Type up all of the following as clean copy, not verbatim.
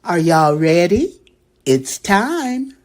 Are y'all ready? It's time.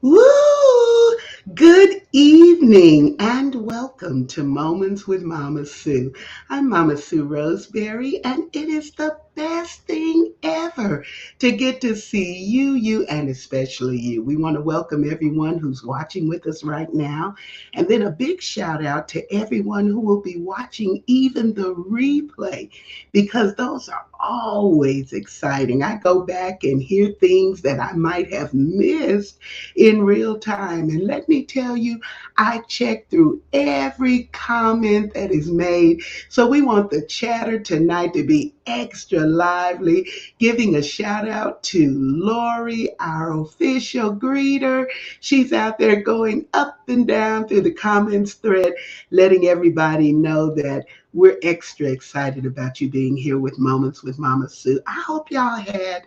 Woo! Good evening and welcome to Moments with Mama Sue. I'm Mama Sue Roseberry, and it is the best thing ever to get to see you, and especially you. We want to welcome everyone who's watching with us right now, and then a big shout out to everyone who will be watching even the replay, because those are always exciting. I go back and hear things that I might have missed in real time. And let me tell you, I check through every comment that is made. So we want the chatter tonight to be extra lively, giving a shout out to Lori, our official greeter. She's out there going up and down through the comments thread, letting everybody know that we're extra excited about you being here with Moments with Mama Sue. I hope y'all had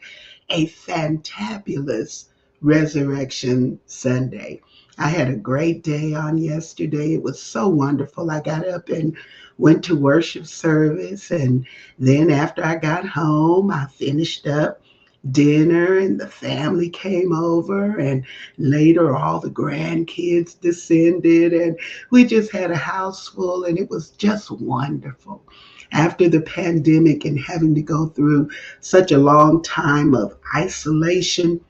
a fantabulous Resurrection Sunday. I had a great day on yesterday. It was so wonderful. I got up and went to worship service, and then after I got home, I finished up dinner and the family came over, and later all the grandkids descended, and we just had a house full, and it was just wonderful. After the pandemic and having to go through such a long time of isolation,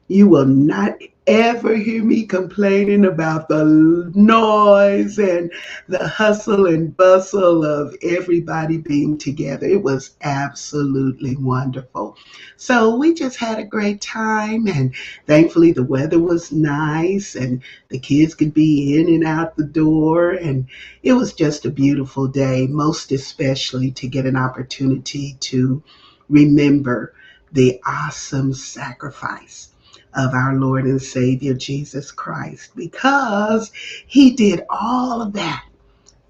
you will not ever hear me complaining about the noise and the hustle and bustle of everybody being together. It was absolutely wonderful. So we just had a great time, and thankfully the weather was nice and the kids could be in and out the door, and it was just a beautiful day, most especially to get an opportunity to remember the awesome sacrifice of our Lord and Savior Jesus Christ, because he did all of that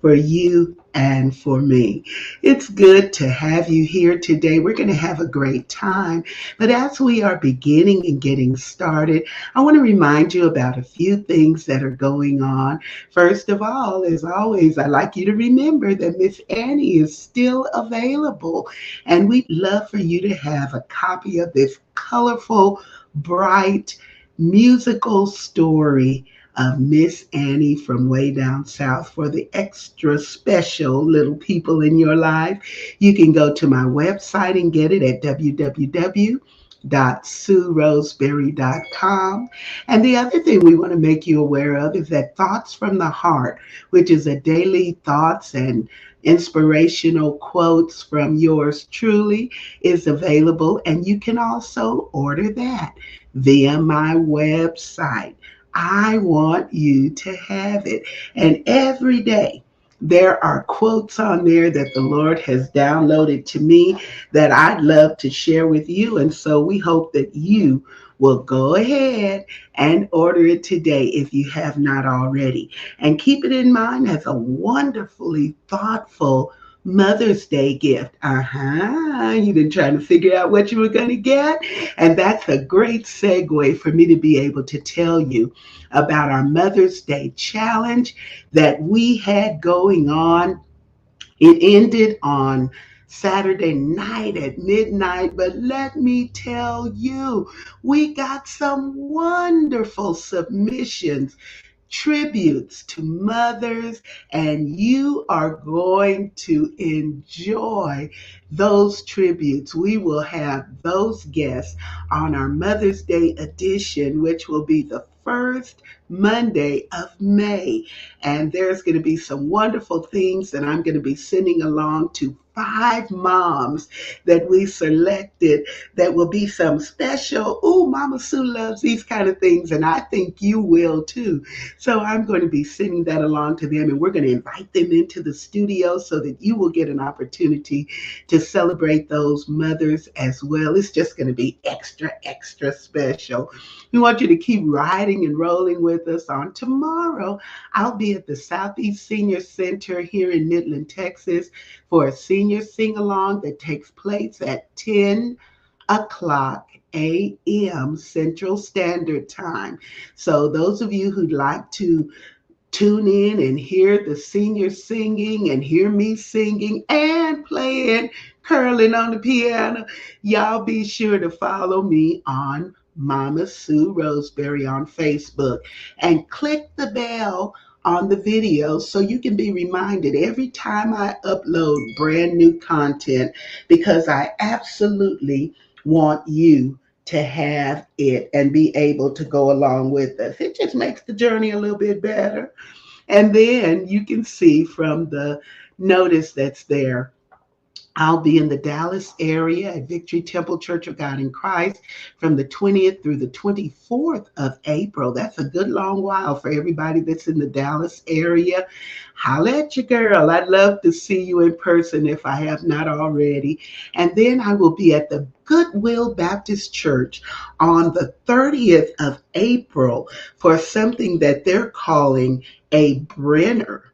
for you and for me. It's good to have you here today. We're going to have a great time. But as we are beginning and getting started, I want to remind you about a few things that are going on. First of all, as always, I'd like you to remember that Miss Annie is still available. And we'd love for you to have a copy of this colorful, bright, musical story of Miss Annie from way down south. For the extra special little people in your life, you can go to my website and get it at www.sueroseberry.com. And the other thing we want to make you aware of is that Thoughts from the Heart, which is a daily thoughts and inspirational quotes from yours truly, is available. And you can also order that via my website. I want you to have it. And every day, there are quotes on there that the Lord has downloaded to me that I'd love to share with you. And so we hope that you will go ahead and order it today if you have not already. And keep it in mind as a wonderfully thoughtful Mother's Day gift. You've been trying to figure out what you were going to get. And that's a great segue for me to be able to tell you about our Mother's Day challenge that we had going on. It ended on Saturday night at midnight, but let me tell you, we got some wonderful submissions, tributes to mothers, and you are going to enjoy those tributes. We will have those guests on our Mother's Day edition, which will be the first Monday of May. And there's going to be some wonderful things that I'm going to be sending along to 5 moms that we selected that will be some special. Oh, Mama Sue loves these kind of things, and I think you will too. So I'm going to be sending that along to them, and we're going to invite them into the studio so that you will get an opportunity to celebrate those mothers as well. It's just going to be extra, extra special. We want you to keep riding and rolling with us. On tomorrow, I'll be at the Southeast Senior Center here in Midland, Texas, for a senior sing-along that takes place at 10 o'clock a.m. Central Standard Time. So those of you who'd like to tune in and hear the seniors singing and hear me singing and playing, curling on the piano, y'all be sure to follow me on Mama Sue Roseberry on Facebook and click the bell on the video so you can be reminded every time I upload brand new content, because I absolutely want you to have it and be able to go along with us. It just makes the journey a little bit better. And then you can see from the notice that's there, I'll be in the Dallas area at Victory Temple Church of God in Christ from the 20th through the 24th of April. That's a good long while for everybody that's in the Dallas area. Holla at your girl. I'd love to see you in person if I have not already. And then I will be at the Goodwill Baptist Church on the 30th of April for something that they're calling a Brenner.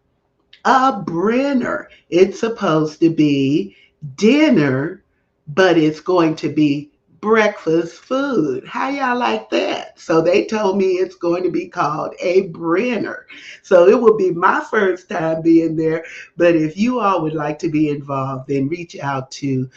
A Brenner. It's supposed to be dinner, but it's going to be breakfast food. How y'all like that? So they told me it's going to be called a Brenner. So it will be my first time being there. But if you all would like to be involved, then reach out to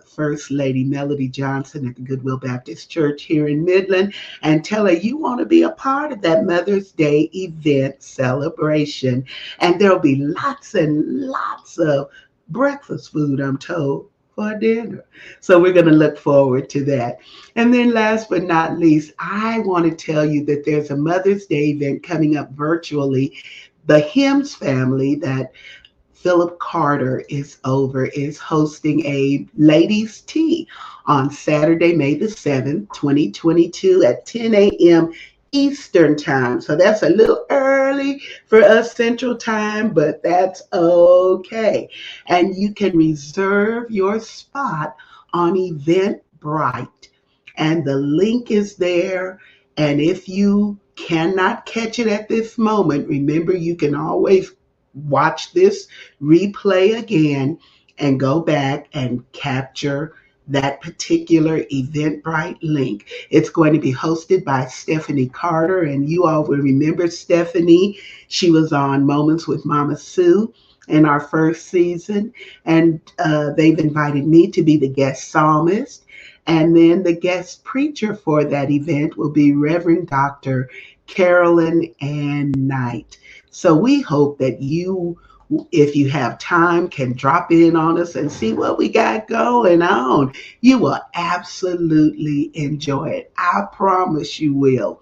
First Lady Melody Johnson at the Goodwill Baptist Church here in Midland and tell her you want to be a part of that Mother's Day event celebration. And there'll be lots and lots of breakfast food, I'm told, for dinner. So we're going to look forward to that. And then last but not least, I want to tell you that there's a Mother's Day event coming up virtually. The Hims family that Philip Carter is hosting a ladies' tea on Saturday, May the 7th, 2022 at 10 a.m. Eastern time. So that's a little early for us Central time, but that's okay. And you can reserve your spot on Eventbrite. And the link is there. And if you cannot catch it at this moment, remember you can always watch this replay again and go back and capture that particular Eventbrite link. It's going to be hosted by Stephanie Carter, and you all will remember Stephanie. She was on Moments with Mama Sue in our first season, and they've invited me to be the guest psalmist. And then the guest preacher for that event will be Reverend Dr. Carolyn Ann Knight. So we hope that you, if you have time, can drop in on us and see what we got going on. You will absolutely enjoy it. I promise you will.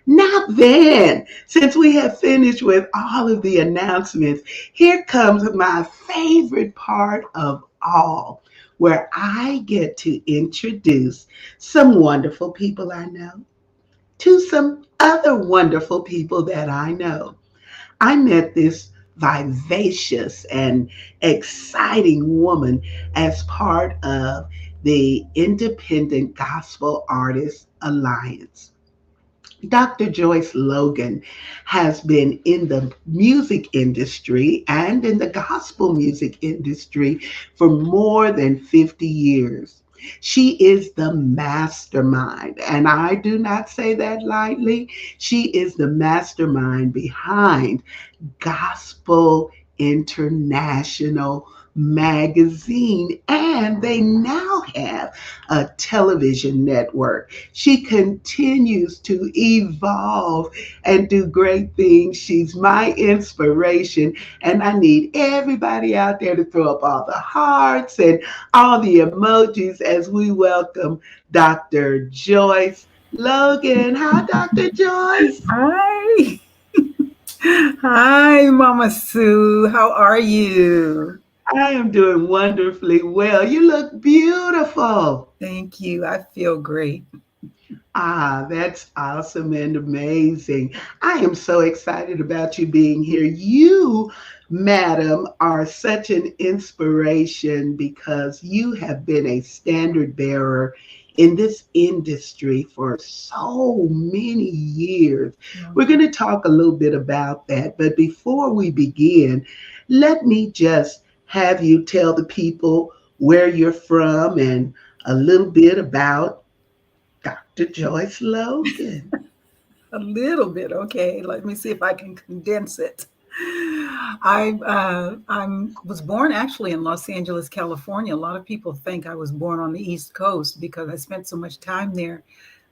Now then, since we have finished with all of the announcements, here comes my favorite part of all, where I get to introduce some wonderful people I know to some other wonderful people that I know. I met this vivacious and exciting woman as part of the Independent Gospel Artists Alliance. Dr. Joyce Logan has been in the music industry and in the gospel music industry for more than 50 years. She is the mastermind, and I do not say that lightly. She is the mastermind behind Gospel International magazine, and they now have a television network. She continues to evolve and do great things. She's my inspiration, and I need everybody out there to throw up all the hearts and all the emojis as we welcome Dr. Joyce Logan. Hi, Dr. Joyce. Hi. Hi, Mama Sue. How are you? I am doing wonderfully well. You look beautiful. Thank you. I feel great. Ah, that's awesome and amazing. I am so excited about you being here. You, madam, are such an inspiration because you have been a standard bearer in this industry for so many years. We're going to talk a little bit about that. But before we begin, let me just have you tell the people where you're from and a little bit about Dr. Joyce Logan. A little bit. Okay. Let me see if I can condense it. I was born actually in Los Angeles, California. A lot of people think I was born on the East Coast because I spent so much time there.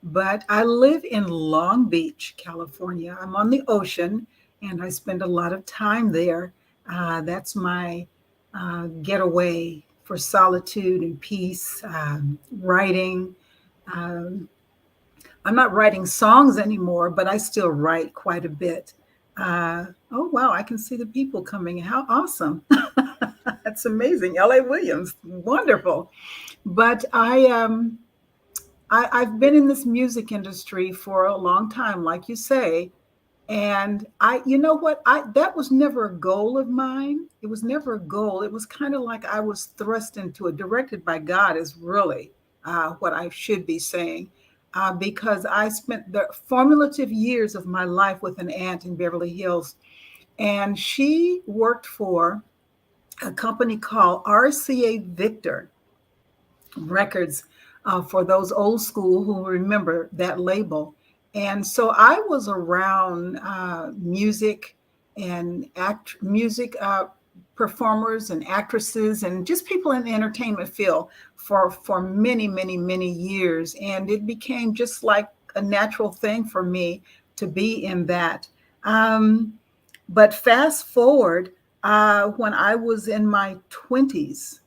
But I live in Long Beach, California. I'm on the ocean and I spend a lot of time there. That's my getaway for solitude and peace, writing. Um, I'm not writing songs anymore, but I still write quite a bit. Oh, wow, I can see the people coming. How awesome. That's amazing. L.A. Williams, wonderful. But I've been in this music industry for a long time, like you say. And you know what? That was never a goal of mine. It was never a goal. It was kind of like I was thrust into it, directed by God, is really what I should be saying. Because I spent the formative years of my life with an aunt in Beverly Hills, and she worked for a company called RCA Victor Records, for those old school who remember that label. And so I was around music and music performers and actresses and just people in the entertainment field for many, many, many years. And it became just like a natural thing for me to be in that. Um, but fast forward, when I was in my 20s,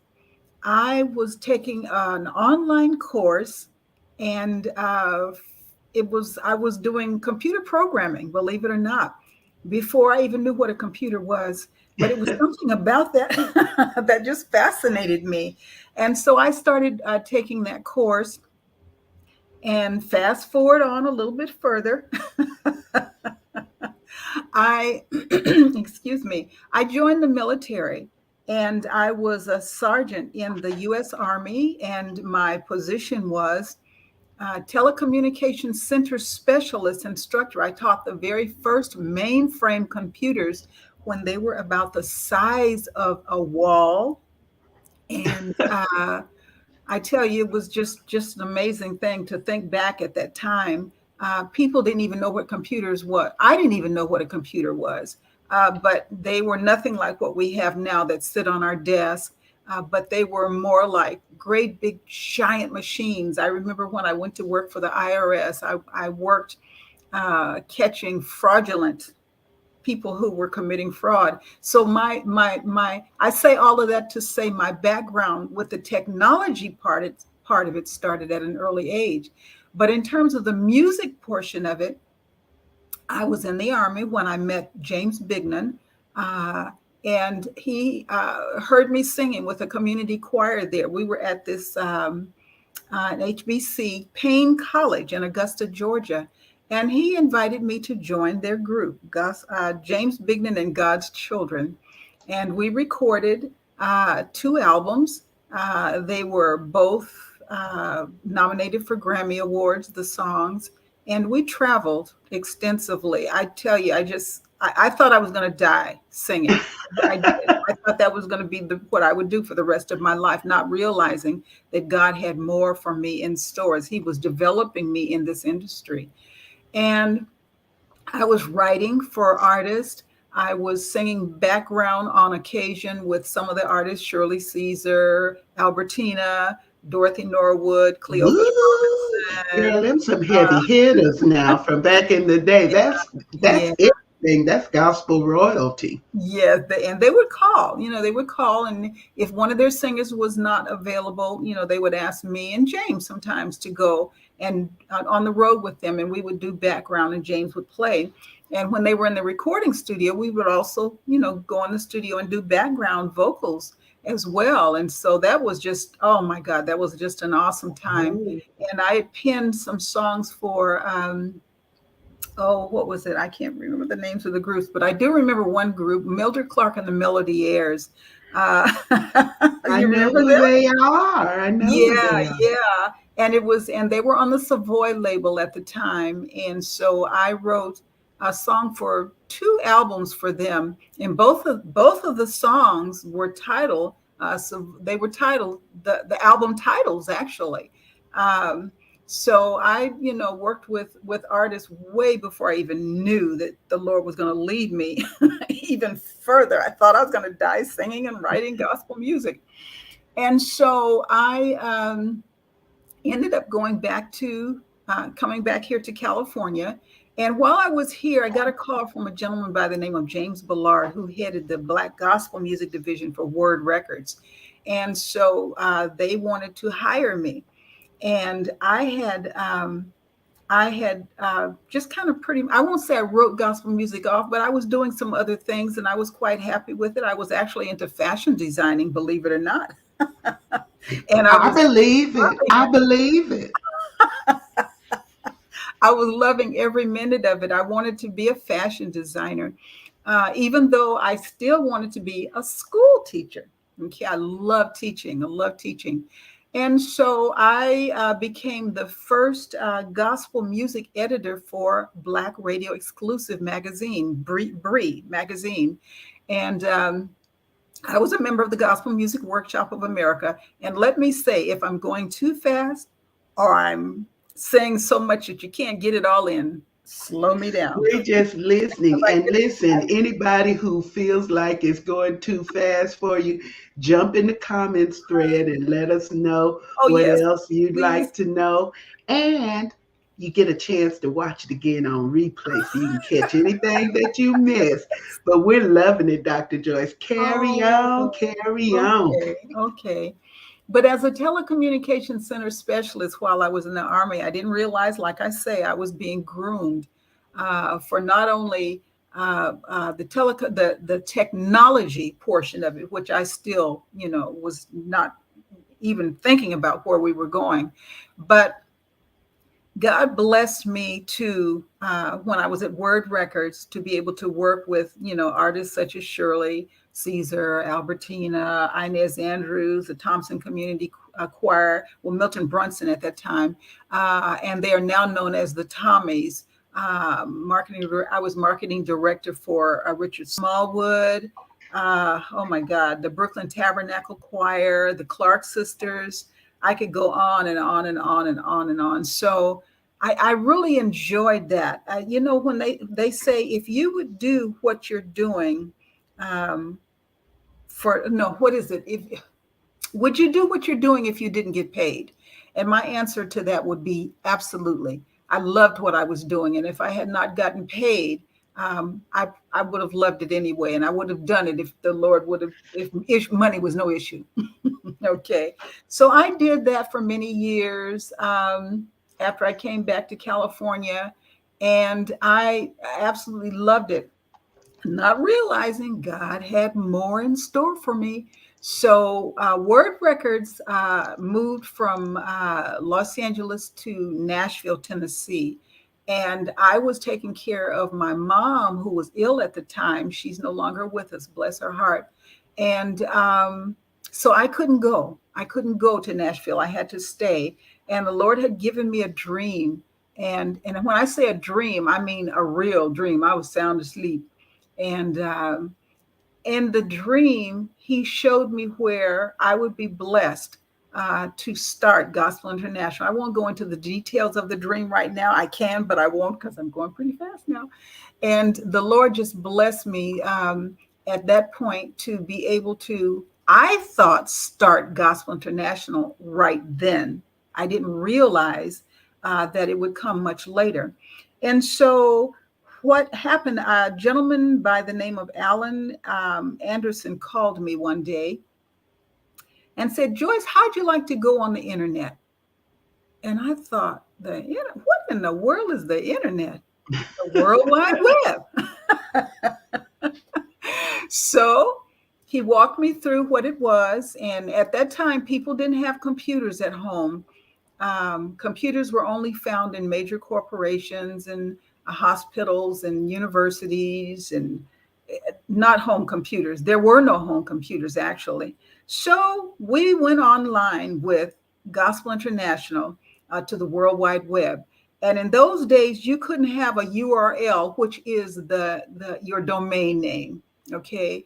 I was taking an online course, and I was doing computer programming, believe it or not, before I even knew what a computer was. But it was something about that that just fascinated me, and so I started taking that course. And fast forward on a little bit further, I, excuse me, I joined the military and I was a sergeant in the U.S. Army, and my position was telecommunications center specialist instructor. I taught the very first mainframe computers when they were about the size of a wall. And I tell you, it was just an amazing thing to think back at that time. People didn't even know what computers were. I didn't even know what a computer was, but they were nothing like what we have now that sit on our desk. But they were more like great big giant machines. I remember when I went to work for the IRS, I worked catching fraudulent people who were committing fraud. So my I say all of that to say my background with the technology part of it started at an early age. But in terms of the music portion of it, I was in the army when I met James Bignan. Uh, and he heard me singing with a community choir there. We were at this an HBC Payne College in Augusta, Georgia. And he invited me to join their group, James Bignan and God's Children. And we recorded two albums. They were both nominated for Grammy Awards, the songs. And we traveled extensively. I tell you, I thought I was going to die singing. I did. I thought that was going to be what I would do for the rest of my life, not realizing that God had more for me in stores. He was developing me in this industry. And I was writing for artists. I was singing background on occasion with some of the artists, Shirley Caesar, Albertina, Dorothy Norwood, Cleophas Woo! Girl, Robinson. them some heavy hitters now from back in the day. That's Yeah. everything. That's gospel royalty. Yeah, and they would call, they would call. And if one of their singers was not available, they would ask me and James sometimes to go and on the road with them. And we would do background and James would play. And when they were in the recording studio, we would also, go in the studio and do background vocals as well. And so that was just, oh my God, that was just an awesome time. Oh, And I had penned some songs for, oh, what was it? I can't remember the names of the groups, but I do remember one group, Mildred Clark and the Melody Airs. Uh, I you know remember who them? they are. I know who Yeah, they are. yeah. And they were on the Savoy label at the time. And so I wrote a song for two albums for them. And both of the songs were titled, so they were titled the album titles actually. Um, so I, worked with artists way before I even knew that the Lord was going to lead me even further. I thought I was going to die singing and writing gospel music. And so I ended up coming back here to California. And while I was here, I got a call from a gentleman by the name of James Ballard, who headed the Black Gospel Music Division for Word Records. And so they wanted to hire me. And I had just kind of I won't say I wrote gospel music off, but I was doing some other things and I was quite happy with it. I was actually into fashion designing, believe it or not. And I I was believe it. loving I it. believe it. I was loving every minute of it. I wanted to be a fashion designer, even though I still wanted to be a school teacher. Okay, I love teaching. I love teaching. And so I became the first gospel music editor for Black Radio Exclusive magazine, Bree magazine. And I was a member of the Gospel Music Workshop of America. And let me say, if I'm going too fast or I'm saying so much that you can't get it all in, slow me down. We're just I listening. like And it. listen, anybody who feels like it's going too fast for you, jump in the comments thread and let us know Oh, what yes, else you'd please. like to know. And you get a chance to watch it again on replay so you can catch anything that you missed. But we're loving it, Dr. Joyce. Carry Oh, on, carry on. okay, okay. But as a telecommunications center specialist while I was in the Army, I didn't realize, like I say, I was being groomed for not only the technology portion of it, which I still, was not even thinking about where we were going, but God blessed me to, when I was at Word Records, to be able to work with, artists such as Shirley Caesar, Albertina, Inez Andrews, the Thompson Community Choir, well, Milton Brunson at that time, and they are now known as the Tommies. marketing. I was marketing director for Richard Smallwood. Oh my God, the Brooklyn Tabernacle Choir, the Clark Sisters. I could go on and on and on and on and on. So I really enjoyed that. When they say if you would do what you're doing, um, for no, what is it? If would you do what you're doing if you didn't get paid? And my answer to that would be absolutely. I loved what I was doing. And if I had not gotten paid, I would have loved it anyway. And I would have done it if the Lord would have, if money was no issue. Okay. So I did that for many years after I came back to California. And I absolutely loved it, not realizing God had more in store for me. So, Word Records moved from Los Angeles to Nashville, Tennessee. And I was taking care of my mom, who was ill at the time. She's no longer with us, bless her heart. And so I couldn't go. I couldn't go to Nashville. I had to stay. And the Lord had given me a dream. And when I say a dream, I mean a real dream. I was sound asleep, and in the dream, he showed me where I would be blessed to start Gospel International. I won't go into the details of the dream right now. I can, but I won't because I'm going pretty fast now. And the Lord just blessed me at that point to be able to, I thought, start Gospel International right then. I didn't realize that it would come much later. And so what happened, a gentleman by the name of Alan Anderson called me one day and said, Joyce, how'd you like to go on the internet? And I thought, what in the world is the internet? The World Wide Web. So he walked me through what it was. And at that time, people didn't have computers at home. Computers were only found in major corporations and hospitals and universities, and not home computers. There were no home computers, actually. So we went online with Gospel International to the World Wide Web. And in those days, you couldn't have a URL, which is your domain name. Okay.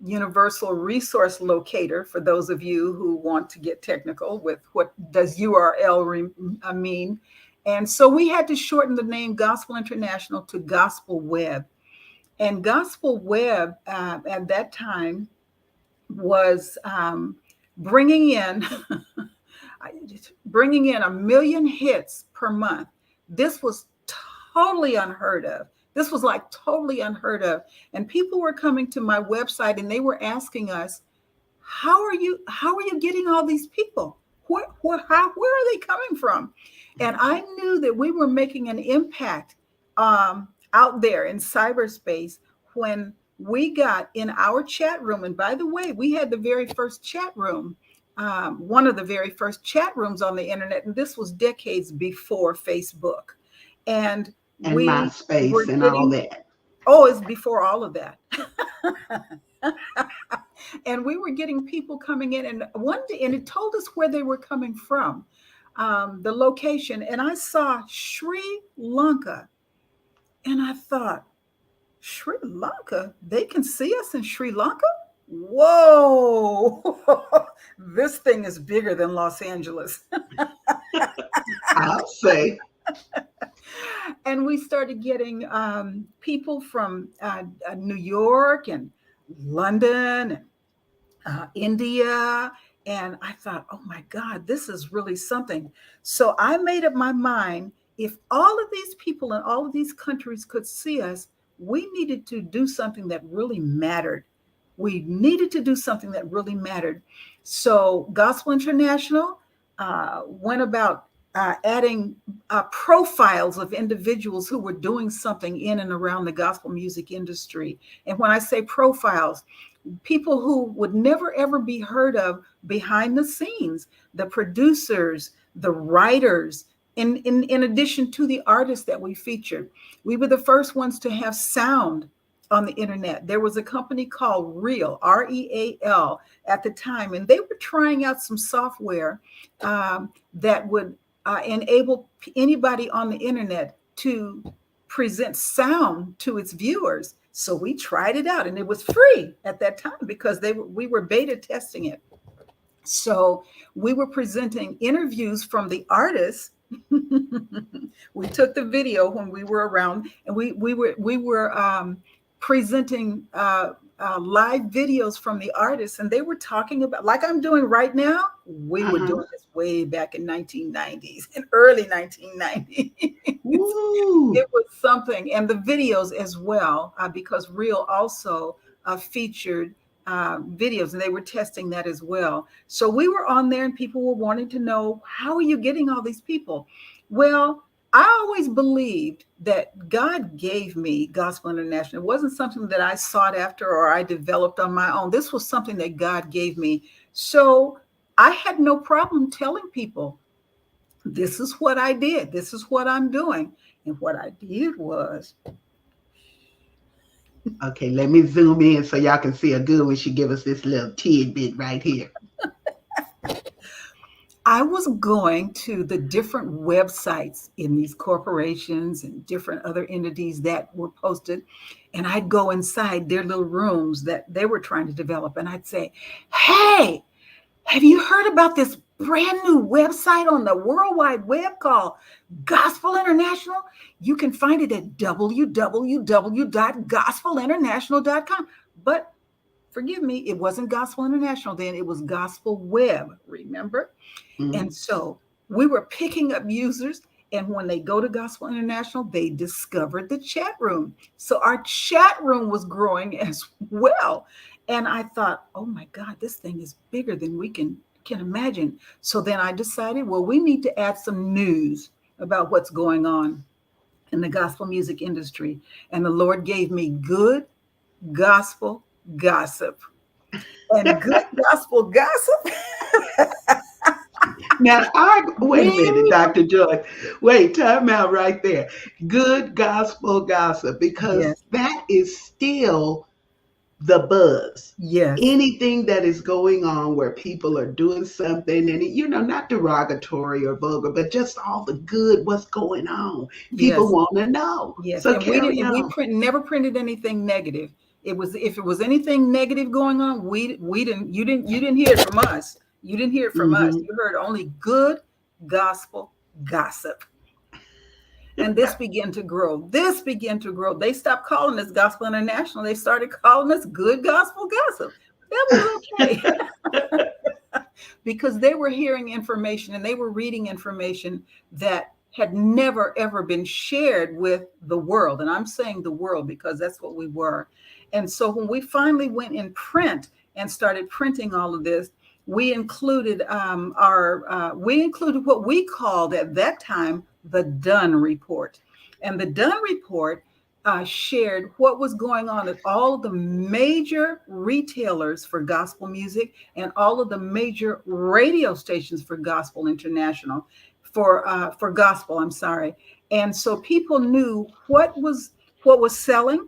Universal Resource Locator, for those of you who want to get technical with what does URL mean. And so we had to shorten the name Gospel International to Gospel Web. And Gospel Web at that time was bringing in bringing in 1 million hits per month. This was totally unheard of. This was like totally unheard of. And people were coming to my website and they were asking us, how are you getting all these people? Where are they coming from? And I knew that we were making an impact out there in cyberspace when we got in our chat room. And by the way, we had the very first chat room, one of the very first chat rooms on the internet. And this was decades before Facebook. And And we were MySpace and all getting, that. oh, it's before all of that. And we were getting people coming in, and one day, and it told us where they were coming from, the location. And I saw Sri Lanka, and I thought, Sri Lanka, they can see us in Sri Lanka? Whoa, this thing is bigger than Los Angeles. I'll say. And we started getting people from New York and London and India. And I thought, oh my God, this is really something. So I made up my mind, if all of these people in all of these countries could see us, we needed to do something that really mattered. We needed to do something that really mattered. So Gospel International went about adding profiles of individuals who were doing something in and around the gospel music industry. And when I say profiles, people who would never ever be heard of behind the scenes, the producers, the writers, in addition to the artists that we featured. We were the first ones to have sound on the internet. There was a company called Real, REAL, at the time, and they were trying out some software that would enable anybody on the internet to present sound to its viewers. So we tried it out, and it was free at that time because we were beta testing it. So we were presenting interviews from the artists. We took the video when we were around, and we were presenting live videos from the artists, and they were talking about, like I'm doing right now. We were Uh-huh. doing this way back in 1990s, in early 1990s. Woo. It was something, and the videos as well, because Reel also featured videos, and they were testing that as well. So we were on there, and people were wanting to know, how are you getting all these people? Well, I always believed that God gave me Gospel International. It wasn't something that I sought after or I developed on my own. This was something that God gave me. So I had no problem telling people, this is what I did. This is what I'm doing. And what I did was, Okay, let me zoom in so y'all can see a good when she give us this little tidbit right here. I was going to the different websites in these corporations and different other entities that were posted. And I'd go inside their little rooms that they were trying to develop. And I'd say, hey, have you heard about this brand new website on the World Wide Web called Gospel International? You can find it at www.gospelinternational.com. But forgive me, it wasn't Gospel International then, it was Gospel Web, remember? Mm. And so we were picking up users. And when they go to Gospel International, they discovered the chat room. So our chat room was growing as well. And I thought, oh my God, this thing is bigger than we can imagine. So then I decided, well, we need to add some news about what's going on in the gospel music industry. And the Lord gave me good gospel gossip. And good gospel gossip. Now, wait a minute, we Dr. Joy. Wait, time out right there. Good gospel gossip, because Yes, that is still the buzz. yes, Anything that is going on where people are doing something, and not derogatory or vulgar, but just all the good, what's going on. People yes, want to know. yes. So And we didn't, carry and we on. never printed anything negative. It was, if it was anything negative going on, we didn't, you didn't hear it from us. You didn't hear it from us. Hmm. You heard only good gospel gossip. And this began to grow. This began to grow. They stopped calling us Gospel International. They started calling us good gospel gossip. That was okay. Because they were hearing information and they were reading information that had never ever been shared with the world. And I'm saying the world because that's what we were. And so when we finally went in print and started printing all of this, we included we included what we called at that time the Dunn Report. And the Dunn Report shared what was going on at all of the major retailers for gospel music and all of the major radio stations for gospel international, for gospel. I'm sorry, and so people knew what was selling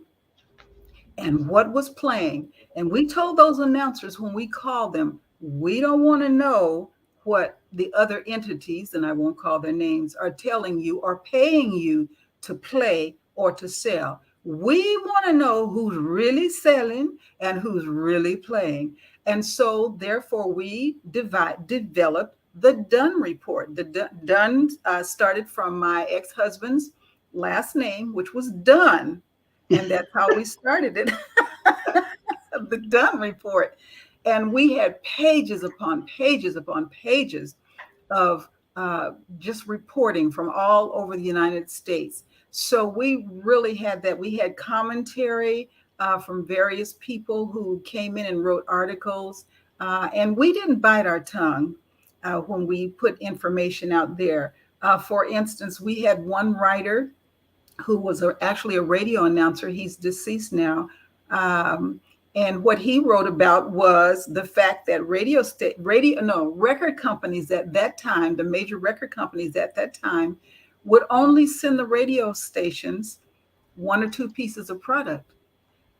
and what was playing. And we told those announcers when we called them, we don't want to know what the other entities, and I won't call their names, are telling you or paying you to play or to sell. We want to know who's really selling and who's really playing. And so, therefore, we developed the Dunn Report. The Dunn started from my ex husband's last name, which was Dunn, and that's how we started it. The Dunn Report. And we had pages upon pages upon pages of just reporting from all over the United States. So we really had that. We had commentary from various people who came in and wrote articles. And we didn't bite our tongue when we put information out there. For instance, we had one writer who was actually a radio announcer. He's deceased now. Um, and what he wrote about was the fact that record companies at that time, the major record companies at that time, would only send the radio stations one or two pieces of product.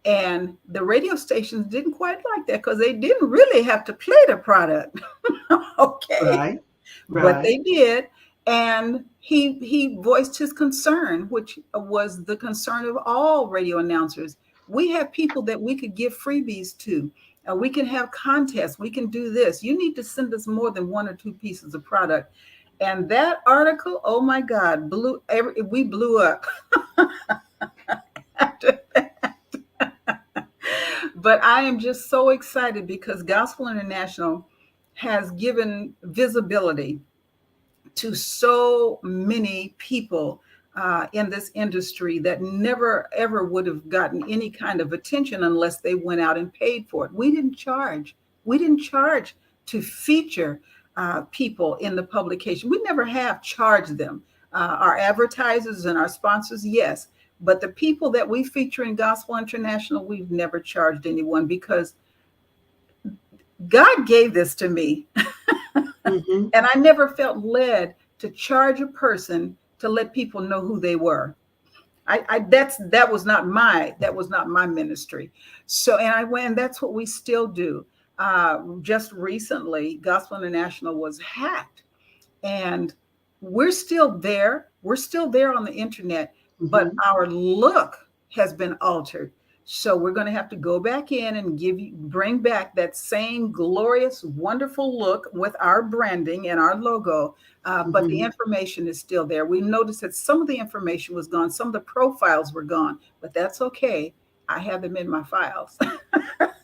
And the radio stations didn't quite like that because they didn't really have to play the product. Okay. Right, But right. they did. And he voiced his concern, which was the concern of all radio announcers. We have people that we could give freebies to. We can have contests. We can do this. You need to send us more than one or two pieces of product. And that article, oh my God, we blew up after that. But I am just so excited because Gospel International has given visibility to so many people in this industry that never ever would have gotten any kind of attention unless they went out and paid for it. We didn't charge. We didn't charge to feature people in the publication. We never have charged them. Our advertisers and our sponsors, yes. But the people that we feature in Gospel International, we've never charged anyone because God gave this to me. Mm-hmm. And I never felt led to charge a person to let people know who they were. That was not my ministry. So, and I went, and that's what we still do. Just recently, Gospel International was hacked, and we're still there. We're still there on the internet, but Mm-hmm. our look has been altered. So we're going to have to go back in and bring back that same glorious, wonderful look with our branding and our logo. But the Mm-hmm. information is still there. We noticed that some of the information was gone, some of the profiles were gone, but that's okay. I have them in my files.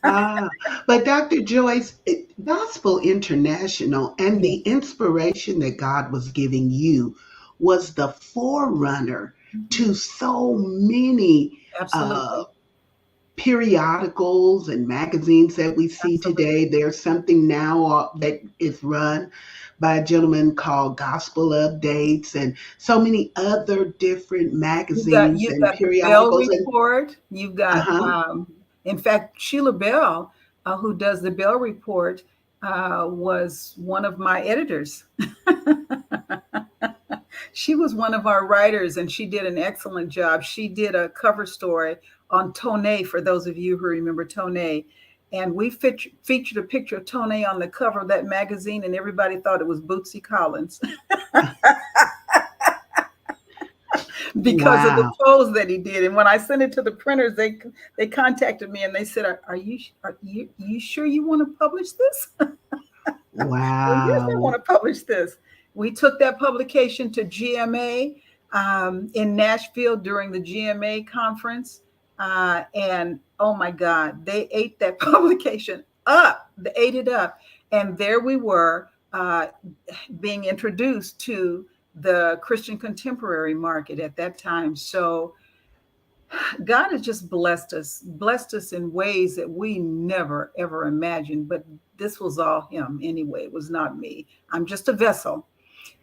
Ah, but Dr. Joyce, Gospel International and Yeah, the inspiration that God was giving you was the forerunner mhm. to so many uh, Absolutely. periodicals and magazines that we see Absolutely. today. There's something now that is run by a gentleman called Gospel Updates and so many other different magazines You've and got the Bell periodicals. And Report. You've got, uh-huh. in fact, Sheila Bell, who does the Bell Report, was one of my editors. She was one of our writers, and she did an excellent job. She did a cover story on Tone, for those of you who remember Tone. And we featured a picture of Tone on the cover of that magazine, and everybody thought it was Bootsy Collins because of the Wow. pose that he did. And when I sent it to the printers, they contacted me and they said, "Are you sure you want to publish this?" Well, yes, I want Wow. to publish this. We took that publication to GMA in Nashville during the GMA conference. And oh my God, they ate that publication up. They ate it up. And there we were being introduced to the Christian contemporary market at that time. So God has just blessed us in ways that we never ever imagined. But this was all Him anyway. It was not me. I'm just a vessel.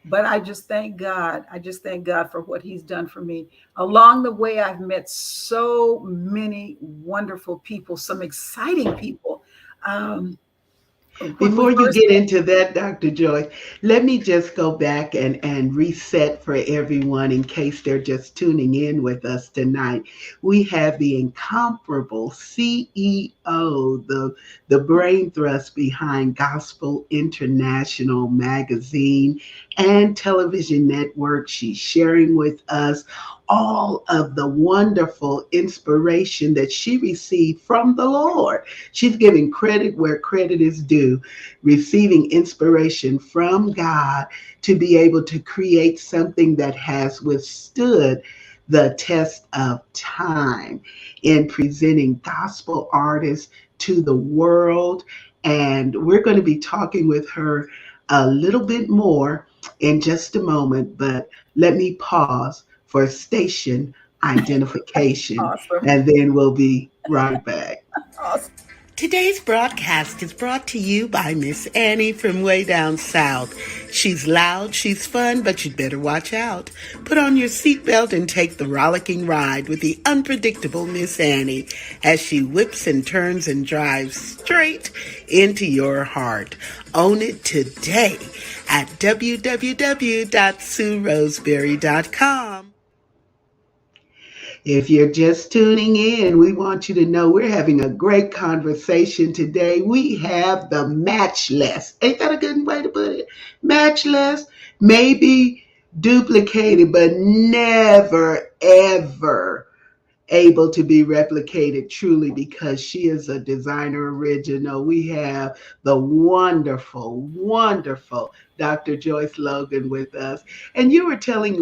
But I just thank God. I just thank God for what He's done for me. Along the way, I've met so many wonderful people, some exciting people. Um, when we Before you first get into that, Dr. Joy, let me just go back and reset for everyone in case they're just tuning in with us tonight. We have the incomparable CEO, the brain thrust behind Gospel International Magazine and television network. She's sharing with us all of the wonderful inspiration that she received from the Lord. She's giving credit where credit is due, receiving inspiration from God to be able to create something that has withstood the test of time in presenting gospel artists to the world. And we're going to be talking with her a little bit more in just a moment, but let me pause for station identification awesome, and then we'll be right back. awesome, Today's broadcast is brought to you by Miss Annie from way down south. She's loud, she's fun, but you'd better watch out. Put on your seatbelt and take the rollicking ride with the unpredictable Miss Annie as she whips and turns and drives straight into your heart. Own it today at www.sueroseberry.com. If you're just tuning in, we want you to know we're having a great conversation today. We have the matchless. Ain't that a good way to put it? Matchless, maybe duplicated, but never, ever able to be replicated truly because she is a designer original. We have the wonderful, wonderful Dr. Joyce Logan with us. And you were telling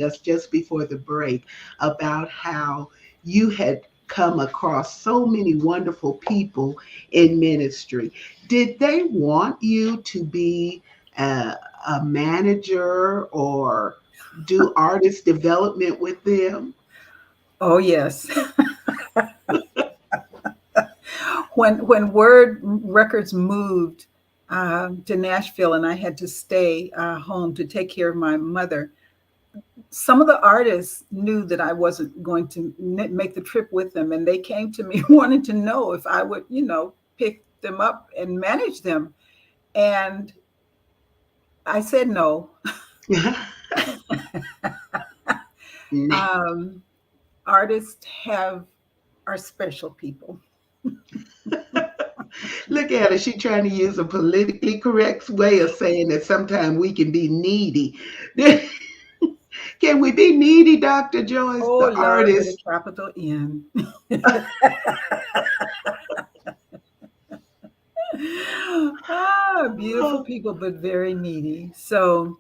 us just before the break about how you had come across so many wonderful people in ministry. Did they want you to be a, a manager or do artist development with them? Oh yes. When Word Records moved to Nashville, and I had to stay home to take care of my mother, some of the artists knew that I wasn't going to make the trip with them, and they came to me wanting to know if I would, pick them up and manage them. And I said no. um, Artists have are special people. Look at her. She trying to use a politically correct way of saying that sometimes we can be needy. Can we be needy, Dr. Joyce, Oh the Lord, with a artist? capital N. Beautiful Oh, people, but very needy. So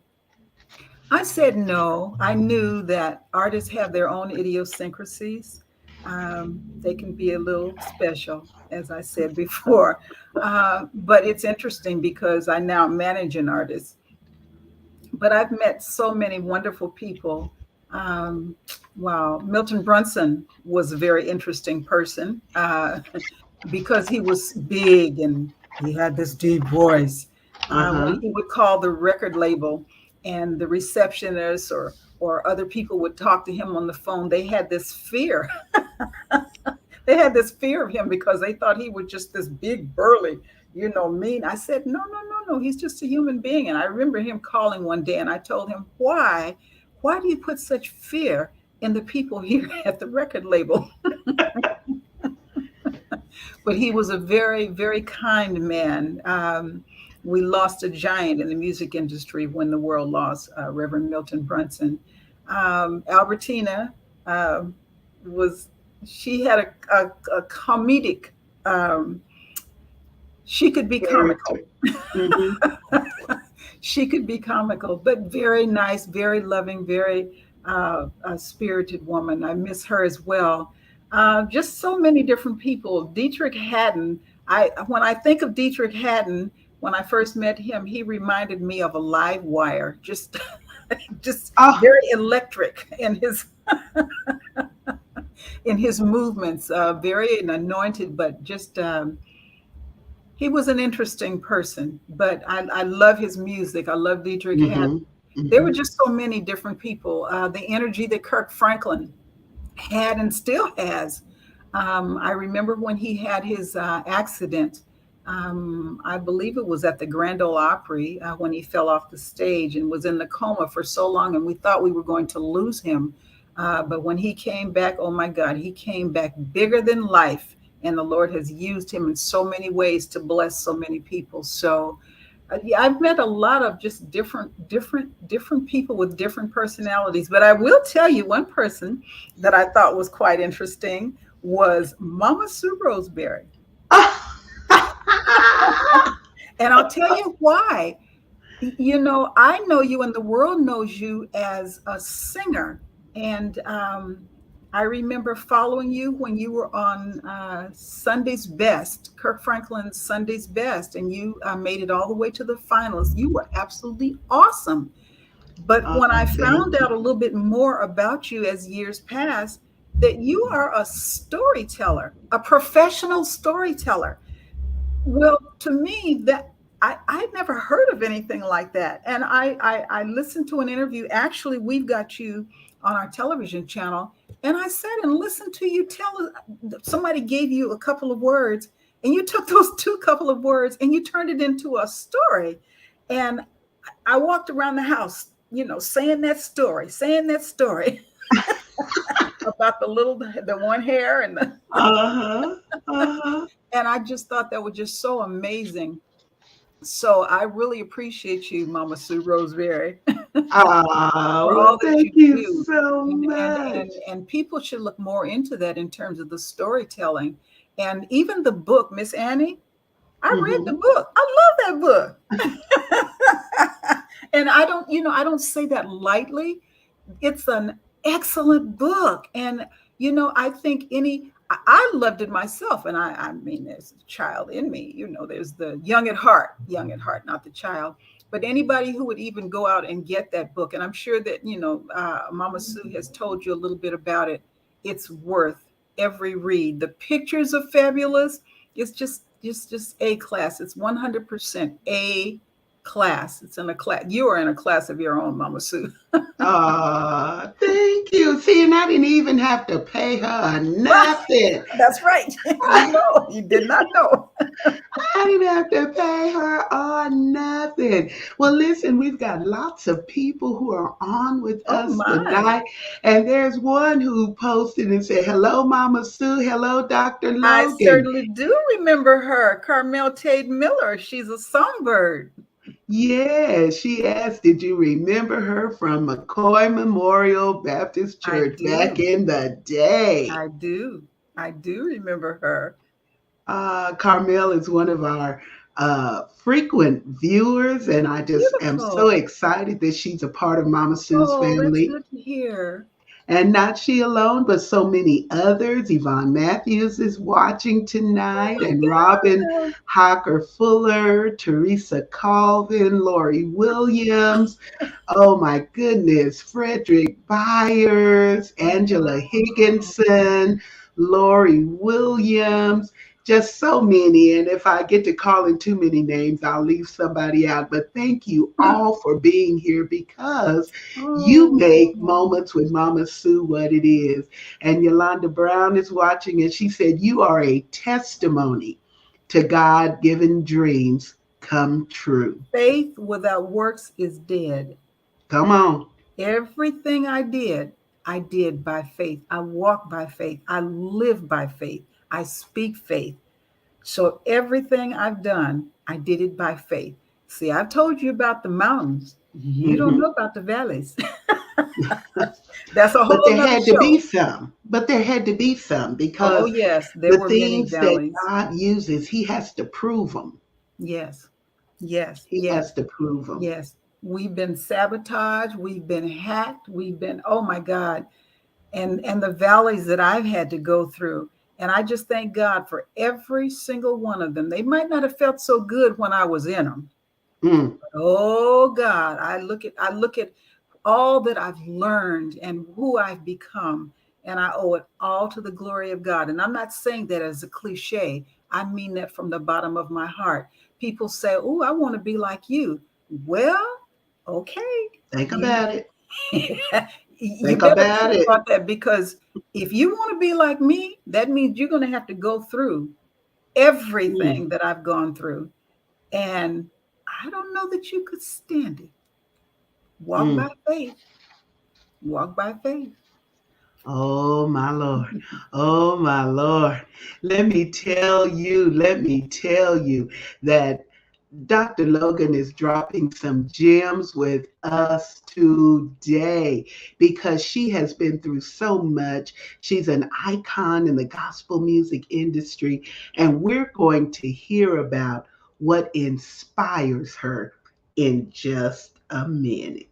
I said no. I knew that artists have their own idiosyncrasies. They can be a little special, as I said before. But it's interesting because I now manage an artist. But I've met so many wonderful people. Um, wow, Milton Brunson was a very interesting person because he was big and he had this deep voice. When uh-huh. he would call the record label and the receptionist or other people would talk to him on the phone, they had this fear. They had this fear of him because they thought he was just this big, burly, mean. I said, no, no, no, no. He's just a human being. And I remember him calling one day and I told him, why? Why do you put such fear in the people here at the record label? But he was a very, very kind man. We lost a giant in the music industry when the world lost Reverend Milton Brunson. Albertina um, was, she had a comedic, um, she could be comical. Character. Hmm. She could be comical, but very nice, very loving, very a spirited woman. I miss her as well. Just so many different people. Dietrich Haddon. When I think of Dietrich Haddon, when I first met him, he reminded me of a live wire. Just, just Oh, very electric in his movements. Very anointed, but just he was an interesting person, but I love his music. I love Dietrich Haddon. hmm, There were hmm. just so many different people. The energy that Kirk Franklin had and still has. I remember when he had his accident. I believe it was at the Grand Ole Opry when he fell off the stage and was in the coma for so long, and we thought we were going to lose him. But when he came back, oh my God, he came back bigger than life, and the Lord has used him in so many ways to bless so many people. So yeah, I've met a lot of just different people with different personalities. But I will tell you one person that I thought was quite interesting was Mama Sue Roseberry. And I'll tell you why. I know you and the world knows you as a singer. And I remember following you when you were on Sunday's Best, Kirk Franklin's Sunday's Best, and you made it all the way to the finals. You were absolutely awesome. But Oh, when I thank found out you. a little bit more about you as years passed, that you are a storyteller, a professional storyteller. Well, to me, that I'd never heard of anything like that. And I listened to an interview. Actually, we've got you on our television channel. And I sat and listened to you tell somebody gave you a couple of words, and you took those two couple of words and you turned it into a story. And I walked around the house, saying that story about the one hair Uh-huh. Uh-huh. and I just thought that was just so amazing. So I really appreciate you, Mama Sue Roseberry. Ah, for well, all that thank you you do. so And much. and people should look more into that in terms of the storytelling. And even the book, Miss Annie, I read the Hmm. book. I love that book. And I don't say that lightly. It's an excellent book. And, I think I loved it myself. And I mean, there's a child in me, there's the young at heart, not the child. But anybody who would even go out and get that book, and I'm sure that, Mama Sue has told you a little bit about it, it's worth every read. The pictures are fabulous. It's just A class. It's 100% A class. It's in a class. You are in a class of your own, Mama Sue. Ah, thank you. See, and I didn't even have to pay her nothing. That's right. You did not know. I didn't have to pay her or nothing. Well, listen, we've got lots of people who are on with Oh us my. tonight. And there's one who posted and said, "Hello, Mama Sue. Hello, Dr. I Logan." certainly do remember her, Carmel Tate Miller. She's a songbird. Yeah, she asked, "Did you remember her from McCoy Memorial Baptist I Church back do. in the day?" I do. I do remember her. Carmel is one of our frequent viewers, and I just am so Beautiful. excited that she's a part of Mama Sue's Oh, that's family. good to hear. And not she alone, but so many others. Yvonne Matthews is watching Oh tonight, and Robin my God. Hocker Fuller, Teresa Colvin, Lori Williams. Oh my goodness, Frederick Byers, Angela Higginson, Lori Williams, just so many. And if I get to calling too many names, I'll leave somebody out. But thank you all for being here because you make Oh, Moments with Mama Sue what it is. And Yolanda Brown is watching, and she said, "You are a testimony to God given dreams come true." faith without works is dead. Come on. Everything I did by faith. I walk by faith. I live by faith. I speak faith. So everything I've done, I did it by faith. See, I've told you about the mountains. You don't Hmm. know about the valleys. That's a But whole there nother had to be show. some. But there had to be some Oh, because yes, there the were many things that valleys. God uses, He has to prove them. Yes, yes, He yes, has to prove them. yes. We've been sabotaged. We've been hacked. We've been, oh my God. And the valleys that I've had to go through. And I just thank God for every single one of them. They might not have felt so good when I was in them. Mm, Oh God, I look at all that I've learned and who I've become, and I owe it all to the glory of God. And I'm not saying that as a cliche. I mean that from the bottom of my heart. People say, "Oh, I want to be like you." Well, okay. think You about it. you Think better about think it. about that, because if you want to be like me, that means you're going to have to go through Mm, everything that I've gone through. And I don't know that you could stand it. Walk by mm. faith. Walk by faith. Oh my Lord. Oh my Lord. Let me tell you that Dr. Logan is dropping some gems with us today because she has been through so much. She's an icon in the gospel music industry, and we're going to hear about what inspires her in just a minute.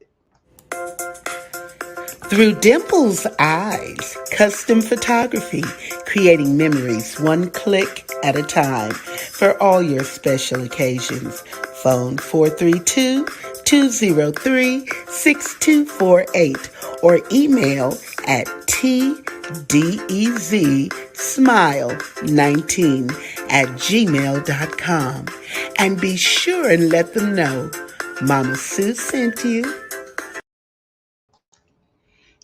Through Dimple's eyes, custom photography, creating memories one click at a time for all your special occasions. Phone 432 203 6248 or email at tdezsmile19 at gmail.com. And be sure and let them know Mama Sue sent you.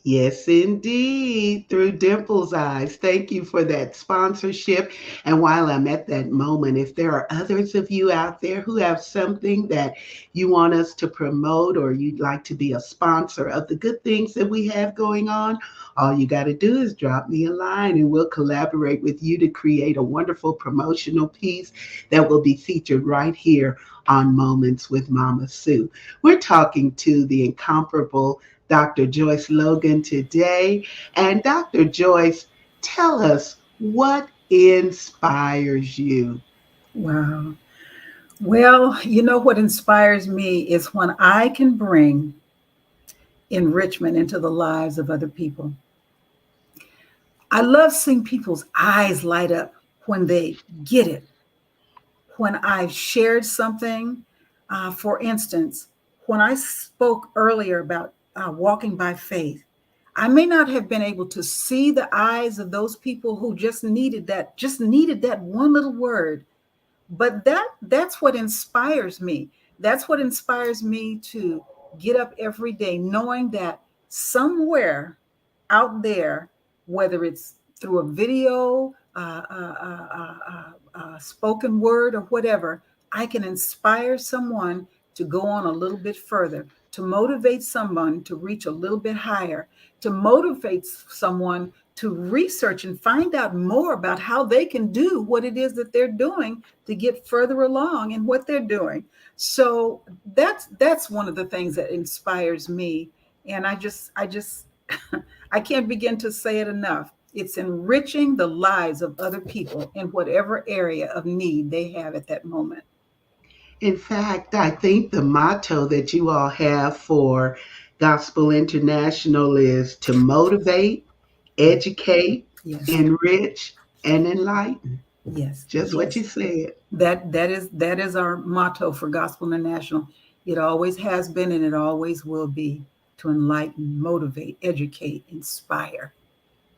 Yes, indeed. Through Dimple's eyes. Thank you for that sponsorship. And while I'm at that moment, if there are others of you out there who have something that you want us to promote or you'd like to be a sponsor of the good things that we have going on, all you got to do is drop me a line and we'll collaborate with you to create a wonderful promotional piece that will be featured right here on Moments with Mama Sue. We're talking to the incomparable Dr. Joyce Logan today. And Dr. Joyce, tell us what inspires you. Wow. Well, you know what inspires me is when I can bring enrichment into the lives of other people. I love seeing people's eyes light up when they get it. When I've shared something, for instance, when I spoke earlier about walking by faith, I may not have been able to see the eyes of those people who just needed that one little word. But that's what inspires me. That's what inspires me to get up every day knowing that somewhere out there, whether it's through a video, spoken word, or whatever, I can inspire someone to go on a little bit further, to motivate someone to reach a little bit higher, to motivate someone to research and find out more about how they can do what it is that they're doing to get further along in what they're doing. So that's one of the things that inspires me. And I just I can't begin to say it enough. It's enriching the lives of other people in whatever area of need they have at that moment. In fact, I think the motto that you all have for Gospel International is to motivate, educate, Yes. enrich, and enlighten. Yes. Just what Yes. you said. That is our motto for Gospel International. It always has been and it always will be, to enlighten, motivate, educate, inspire.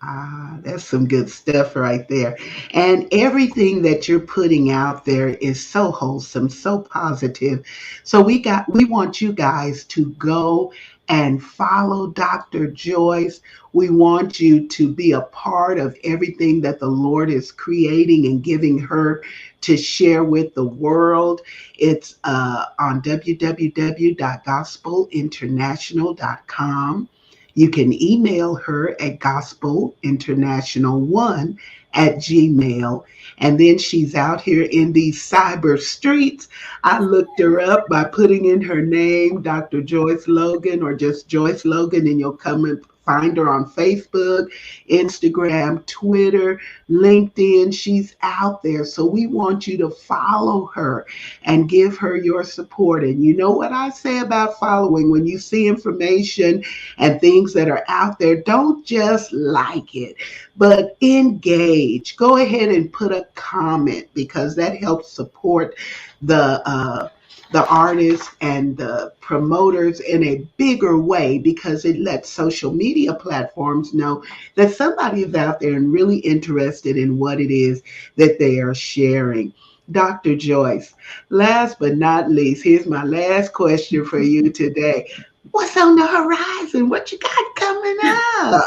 Ah, that's some good stuff right there. And everything that you're putting out there is so wholesome, so positive. So we want you guys to go and follow Dr. Joyce. We want you to be a part of everything that the Lord is creating and giving her to share with the world. It's on www.gospelinternational.com. You can email her at gospelinternational1 at gmail. And then she's out here in these cyber streets. I looked her up by putting in her name, Dr. Joyce Logan, or just Joyce Logan, and you'll come and find her on Facebook, Instagram, Twitter, LinkedIn. She's out there. So we want you to follow her and give her your support. And you know what I say about following? When you see information and things that are out there, don't just like it, but engage. Go ahead and put a comment because that helps support the the artists and the promoters in a bigger way because it lets social media platforms know that somebody is out there and really interested in what it is that they are sharing. Dr. Joyce, last but not least, here's my last question for you today. What's on the horizon? What you got coming up?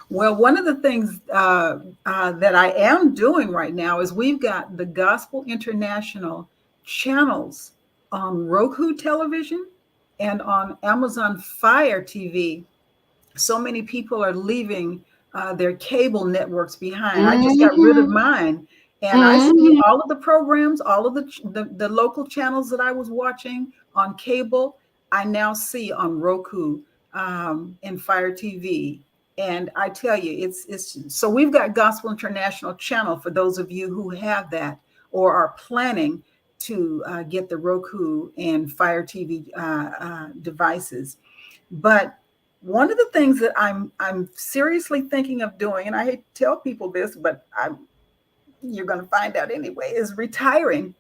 Well, one of the things that I am doing right now is we've got the Gospel International channels on Roku television and on Amazon Fire TV. So many people are leaving their cable networks behind. I just got rid of Mm-hmm. mine, and I see Mm-hmm. all of the programs, all of the local channels that I was watching on cable. I now see on Roku and Fire TV. And I tell you, it's so we've got Gospel International channel for those of you who have that or are planning to get the Roku and Fire TV devices. But one of the things that I'm seriously thinking of doing, and I hate to tell people this, but you're going to find out anyway, is retiring.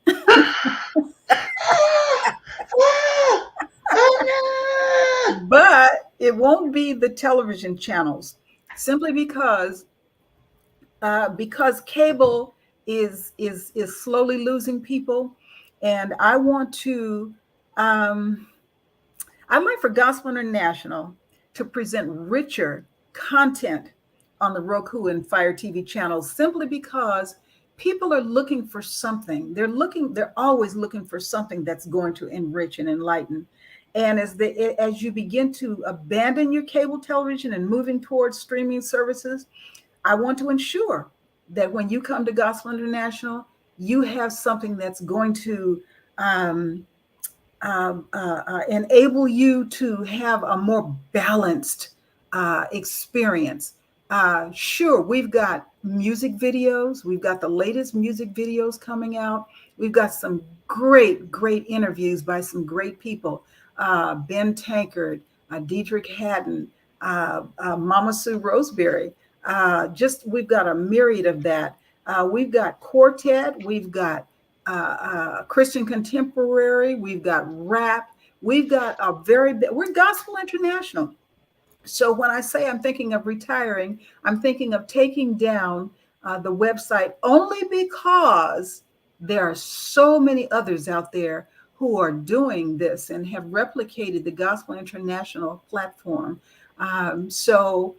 Oh no! But it won't be the television channels, simply because cable is slowly losing people, and I want to. Um, I'd like for Gospel International to present richer content on the Roku and Fire TV channels simply because people are looking for something. They're always looking for something that's going to enrich and enlighten. And as you begin to abandon your cable television and moving towards streaming services, I want to ensure that when you come to Gospel International, you have something that's going to um, enable you to have a more balanced experience. Sure, we've got music videos, we've got the latest music videos coming out, we've got some great, great interviews by some great people. Ben Tankard, Diedrich Haddon, Mama Sue Roseberry. Just we've got a myriad of that. We've got quartet, we've got Christian contemporary, we've got rap, we've got we're gospel international. So when I say I'm thinking of retiring, I'm thinking of taking down the website only because there are so many others out there who are doing this and have replicated the Gospel International platform. So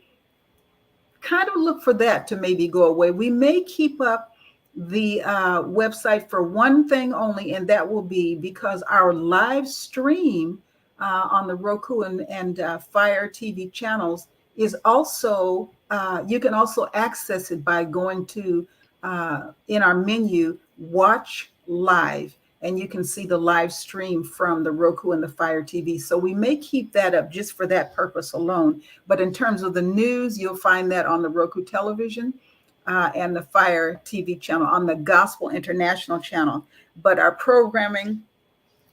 kind of look for that to maybe go away. We may keep up the website for one thing only, and that will be because our live stream on the Roku and Fire TV channels is also, you can also access it by going to, in our menu, Watch Live. And you can see the live stream from the Roku and the Fire TV. So we may keep that up just for that purpose alone. But in terms of the news, you'll find that on the Roku television and the Fire TV channel, on the Gospel International channel. But our programming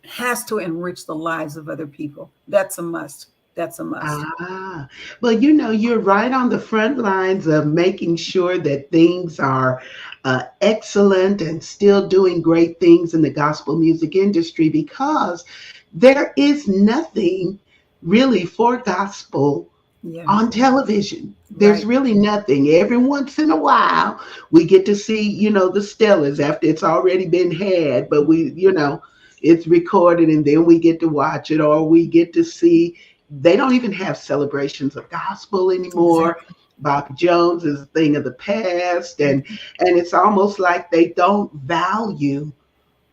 has to enrich the lives of other people. That's a must. That's a must. Ah, well, you're right on the front lines of making sure that things are excellent and still doing great things in the gospel music industry because there is nothing really for gospel Yeah, on television. There's right. really nothing. Every once in a while, we get to see, the Stellas after it's already been had, but it's recorded and then we get to watch it, or we get to see. They don't even have celebrations of gospel anymore. Exactly. Bob Jones is a thing of the past, and it's almost like they don't value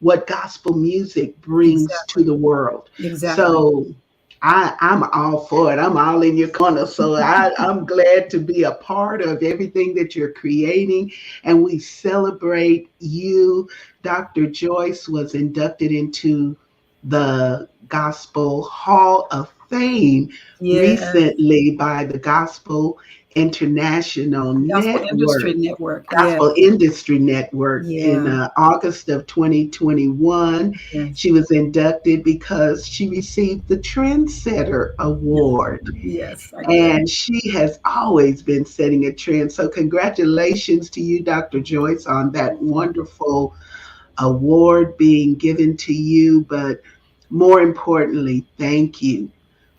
what gospel music brings to Exactly. the world. Exactly. So I'm all for it. I'm all in your corner. So I'm glad to be a part of everything that you're creating. And we celebrate you. Dr. Joyce was inducted into the Gospel Hall of Fame Yeah. recently by the Gospel International Gospel Industry Network. Network. Yeah. Gospel Industry Network in Yeah. August of 2021. Yes. She was inducted because she received the Trendsetter Yes. Award. Yes, I did. And she has always been setting a trend. So, congratulations to you, Dr. Joyce, on that Thank you. wonderful award being given to you. But more importantly, thank you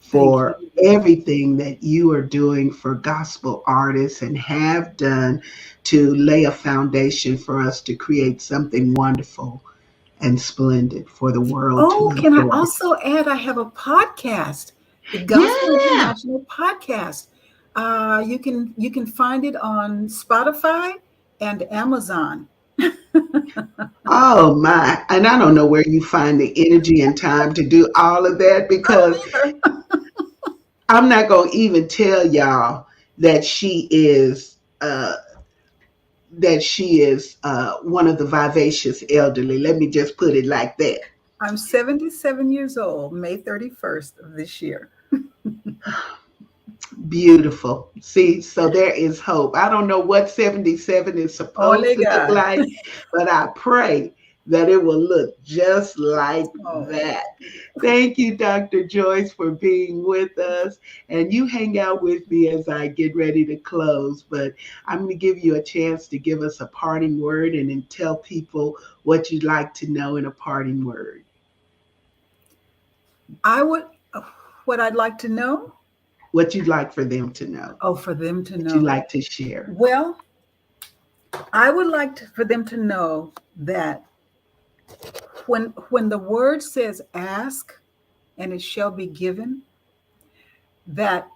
Thank you. for everything that you are doing for gospel artists and have done to lay a foundation for us to create something wonderful and splendid for the world to Oh, can I enjoy. also add? I have a podcast, the Gospel Yeah. International Podcast. You can find it on Spotify and Amazon. Oh my. And I don't know where you find the energy and time to do all of that I because don't either. I'm not going to even tell y'all that she is one of the vivacious elderly. Let me just put it like that. I'm 77 years old, May 31st of this year. Beautiful. See, so there is hope. I don't know what 77 is supposed Only to look God. like, but I pray that it will look just like Oh, that. Thank you, Dr. Joyce, for being with us. And you hang out with me as I get ready to close. But I'm going to give you a chance to give us a parting word and then tell people what you'd like to know in a parting word, I would, what I'd like to know, what you'd like for them to know, oh, for them to what you'd know. like to share. Well, I would like for them to know that when the word says ask and it shall be given, that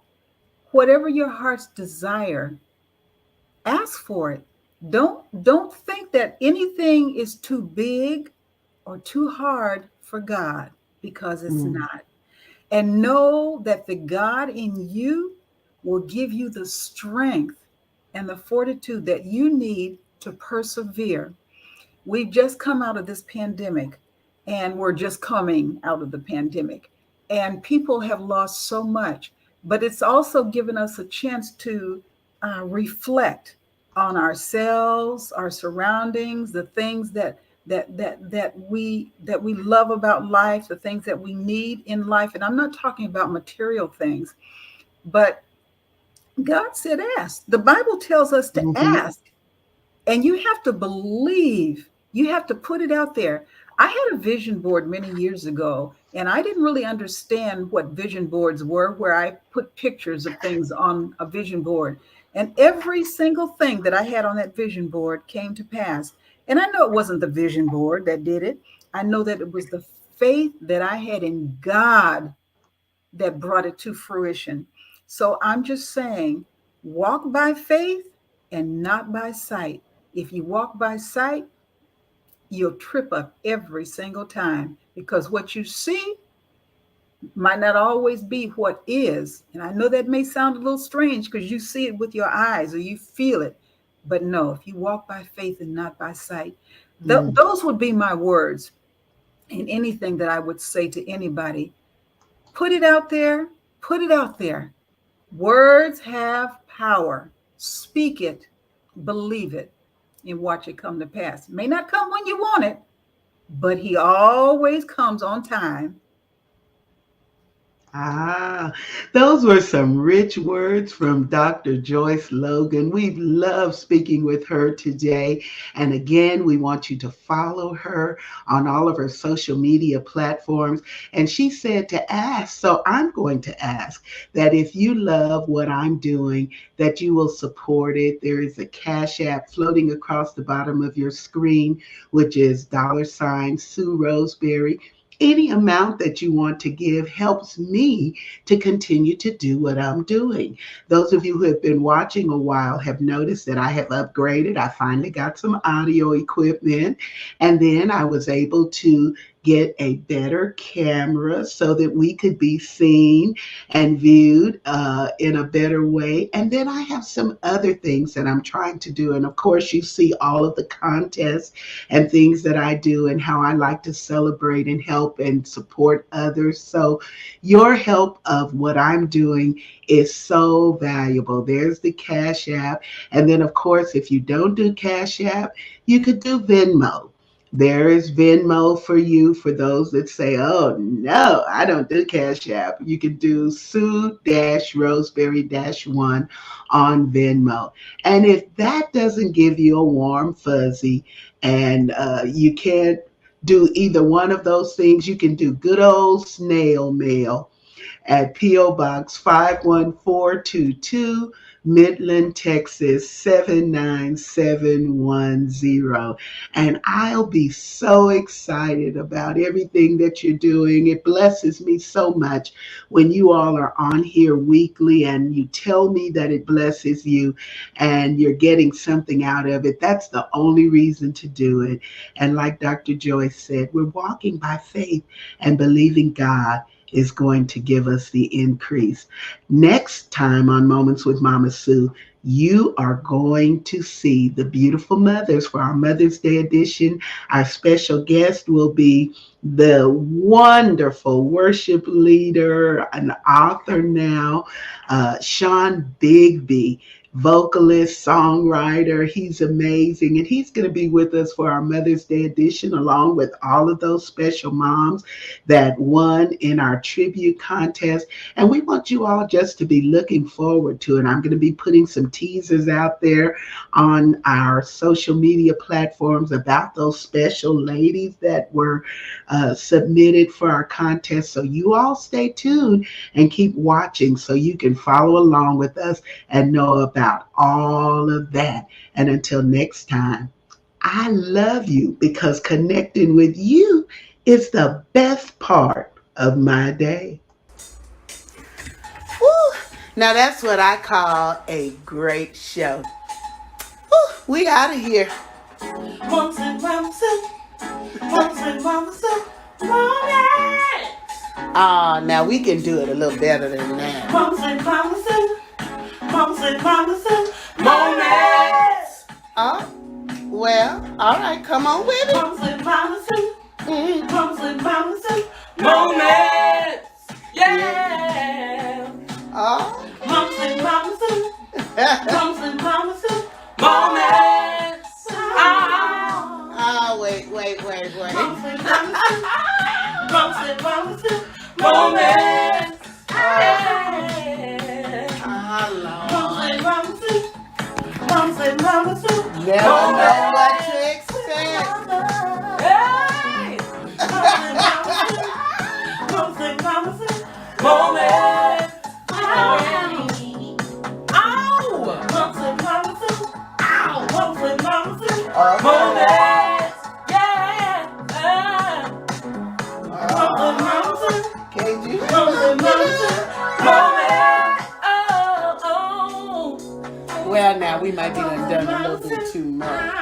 whatever your heart's desire, ask for it. Don't think that anything is too big or too hard for God, because it's Mm, not. And know that the God in you will give you the strength and the fortitude that you need to persevere. We've just come out of this pandemic. and we're just coming out of the pandemic. And people have lost so much, but it's also given us a chance to reflect on ourselves, our surroundings, the things that we love about life, the things that we need in life. And I'm not talking about material things, but God said ask. The Bible tells us to Mm-hmm. ask, and you have to believe. You have to put it out there. I had a vision board many years ago, and I didn't really understand what vision boards were, where I put pictures of things on a vision board. And every single thing that I had on that vision board came to pass. And I know it wasn't the vision board that did it. I know that it was the faith that I had in God that brought it to fruition. So I'm just saying, walk by faith and not by sight. If you walk by sight, you'll trip up every single time, because what you see might not always be what is. And I know that may sound a little strange because you see it with your eyes or you feel it. But no, if you walk by faith and not by sight, Mm. those would be my words. And anything that I would say to anybody, put it out there, put it out there. Words have power. Speak it, believe it, and watch it come to pass. It may not come when you want it, but he always comes on time. Ah, those were some rich words from Dr. Joyce Logan. We've loved speaking with her today. And again, we want you to follow her on all of her social media platforms. And she said to ask, so I'm going to ask that if you love what I'm doing, that you will support it. There is a Cash App floating across the bottom of your screen, which is $Sue Roseberry. Any amount that you want to give helps me to continue to do what I'm doing. Those of you who have been watching a while have noticed that I have upgraded. I finally got some audio equipment, and then I was able to get a better camera so that we could be seen and viewed in a better way. And then I have some other things that I'm trying to do. And of course, you see all of the contests and things that I do and how I like to celebrate and help and support others. So, your help of what I'm doing is so valuable. There's the Cash App. And then, of course, if you don't do Cash App, you could do Venmo. There is Venmo for you for those that say, oh, no, I don't do Cash App. You can do Sue Roseberry one on Venmo. And if that doesn't give you a warm fuzzy, and you can't do either one of those things, you can do good old snail mail at P.O. Box 51422, Midland, Texas 79710. And I'll be so excited about everything that you're doing. It blesses me so much when you all are on here weekly and you tell me that it blesses you and you're getting something out of it. That's the only reason to do it. And like Dr. Joyce said, we're walking by faith and believing God is going to give us the increase. Next time on Moments with Mama Sue, you are going to see the beautiful mothers for our Mother's Day edition. Our special guest will be the wonderful worship leader, an author now, Sean Bigby, vocalist, songwriter. He's amazing. And he's going to be with us for our Mother's Day edition, along with all of those special moms that won in our tribute contest. And we want you all just to be looking forward to it. I'm going to be putting some teasers out there on our social media platforms about those special ladies that were submitted for our contest. So you all stay tuned and keep watching so you can follow along with us and know about all of that. And until next time, I love you because connecting with you is the best part of my day. Woo! Now that's what I call a great show. Woo! We out of here. Mums and mamas, mums and mamas, moments. Ah, now we can do it a little better than that. Mums and mamas, mums and mamas, moments. Oh, well, all right, come on with it. Mums and mamas. Moments with Mama Sue. Moments. Yeah. Oh. Moments with Mama Sue. Moments with Mama Sue. Moments. Oh, wait. Moments with Mama Sue. Moments with Mama Sue. Moments. Oh, Lord. Moments with Mama Sue. Moments with Mama Sue. Never know what to expect. Hey! Moments with Mama Sue. Moments. Ow! Moments with Mama Sue. Ow! Moments with Mama Sue. Moments. Yeah. Moments with Mama Sue. Can't you? Moments with Mama Sue. Moments. Oh. Well, now we might be done a little bit too much.